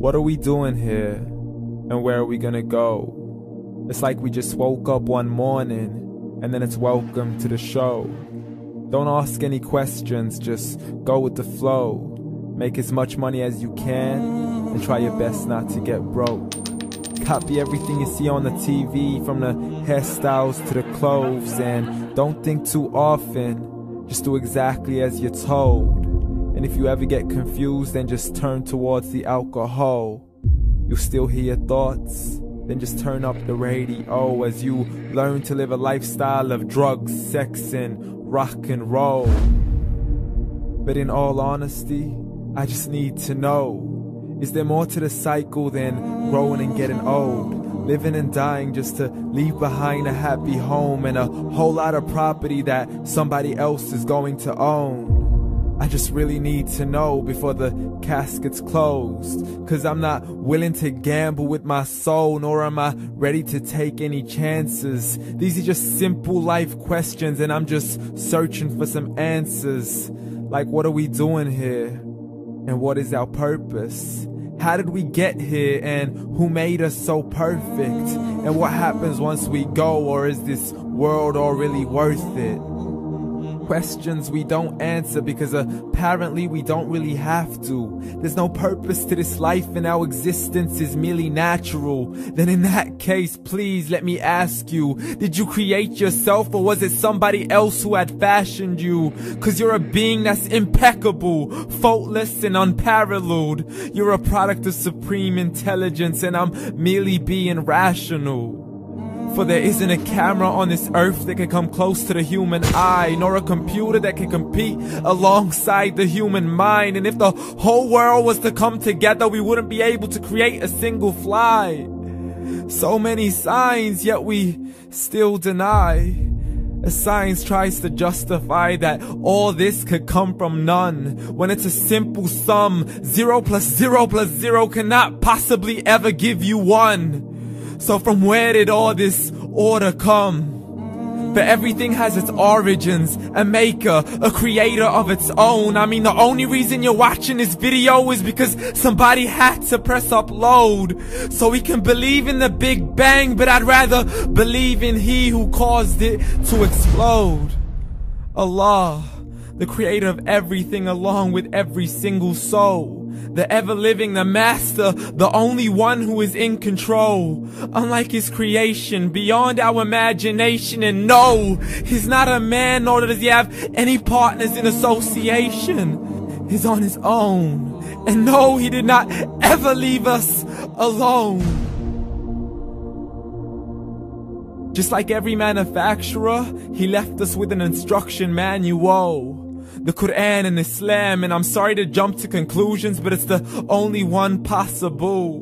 What are we doing here? And where are we gonna go? It's like we just woke up one morning and then it's welcome to the show. Don't ask any questions, just go with the flow. Make as much money as you can and try your best not to get broke. Copy everything you see on the TV, from the hairstyles to the clothes, and don't think too often, just do exactly as you're told. And if you ever get confused, then just turn towards the alcohol. You'll still hear your thoughts, then just turn up the radio as you learn to live a lifestyle of drugs, sex, and rock and roll. But in all honesty, I just need to know, is there more to the cycle than growing and getting old? Living and dying just to leave behind a happy home and a whole lot of property that somebody else is going to own. I just really need to know before the casket's closed, 'cause I'm not willing to gamble with my soul, nor am I ready to take any chances. These are just simple life questions and I'm just searching for some answers. Like, what are we doing here? And what is our purpose? How did we get here, and who made us so perfect? And what happens once we go, or is this world all really worth it? Questions we don't answer because apparently we don't really have to. There's no purpose to this life and our existence is merely natural. Then in that case, please let me ask you, did you create yourself, or was it somebody else who had fashioned you? 'Cause you're a being that's impeccable, faultless and unparalleled. You're a product of supreme intelligence and I'm merely being rational. For there isn't a camera on this earth that can come close to the human eye, nor a computer that can compete alongside the human mind. And if the whole world was to come together, we wouldn't be able to create a single fly. So many signs, yet we still deny. As science tries to justify that all this could come from none, when it's a simple sum. 0 plus 0 plus 0 cannot possibly ever give you 1. So from where did all this order come? For everything has its origins, a maker, a creator of its own. I mean, the only reason you're watching this video is because somebody had to press upload. So we can believe in the Big Bang, but I'd rather believe in He who caused it to explode. Allah, the creator of everything along with every single soul. The ever-living, the master, the only one who is in control. Unlike his creation, beyond our imagination. And no, he's not a man, nor does he have any partners in association. He's on his own. And no, he did not ever leave us alone. Just like every manufacturer, he left us with an instruction manual. The Quran and Islam, and I'm sorry to jump to conclusions, but it's the only one possible.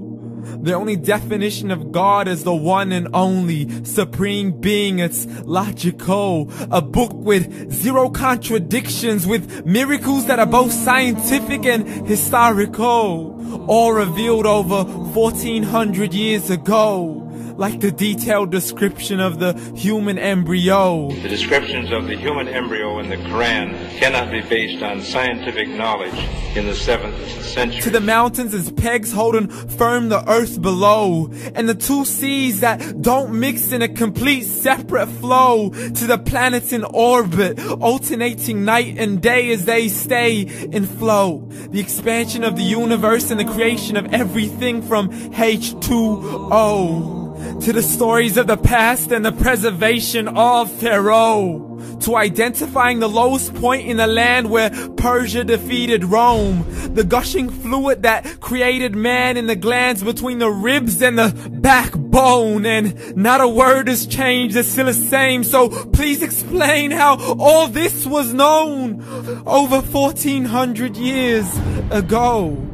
The only definition of God is the one and only supreme being. It's logical, a book with 0 contradictions, with miracles that are both scientific and historical, all revealed over 1400 years ago. Like the detailed description of the human embryo. The descriptions of the human embryo in the Quran cannot be based on scientific knowledge in the 7th century. To the mountains as pegs holding firm the earth below, and the 2 seas that don't mix in a complete separate flow. To the planets in orbit, alternating night and day as they stay in flow. The expansion of the universe and the creation of everything from H2O. To the stories of the past and the preservation of Pharaoh. To identifying the lowest point in the land where Persia defeated Rome. The gushing fluid that created man in the glands between the ribs and the backbone. And not a word has changed, it's still the same. So please explain how all this was known over 1400 years ago.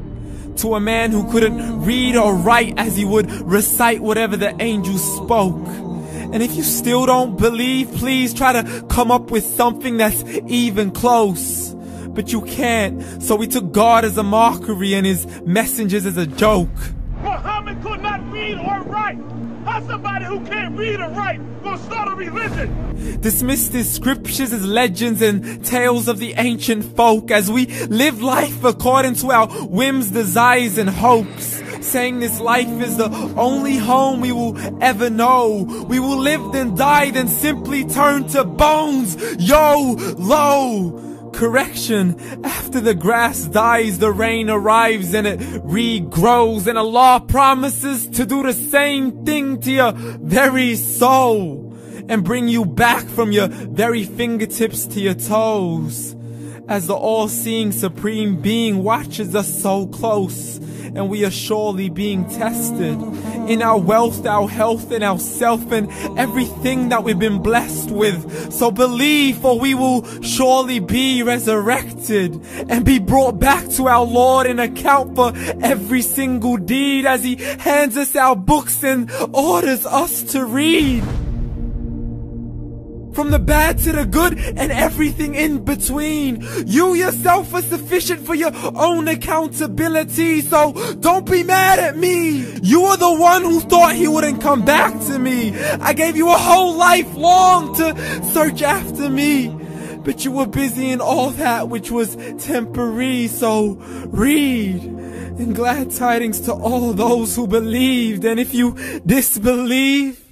To a man who couldn't read or write as he would recite whatever the angels spoke. And if you still don't believe, please try to come up with something that's even close. But you can't, so we took God as a mockery and his messengers as a joke. Muhammad could not read or write. How's somebody who can't read or write gonna start a religion? Dismissed his scriptures as legends and tales of the ancient folk as we live life according to our whims, desires, and hopes. saying this life is the only home we will ever know. We will live then die then simply turn to bones. YOLO! Correction, after the grass dies, the rain arrives and it regrows, and Allah promises to do the same thing to your very soul and bring you back from your very fingertips to your toes, as the all-seeing supreme being watches us so close, and we are surely being tested in our wealth, our health, and our self, and everything that we've been blessed with. So believe, for we will surely be resurrected and be brought back to our Lord and account for every single deed, as He hands us our books and orders us to read. From the bad to the good and everything in between. You yourself are sufficient for your own accountability, so don't be mad at me. You are the one who thought He wouldn't come back to me. I gave you a whole life long to search after me, but you were busy in all that which was temporary. So read, and glad tidings to all those who believed. And if you disbelieve,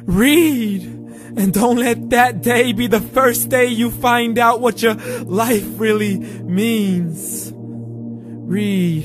read. And don't let that day be the first day you find out what your life really means. Read.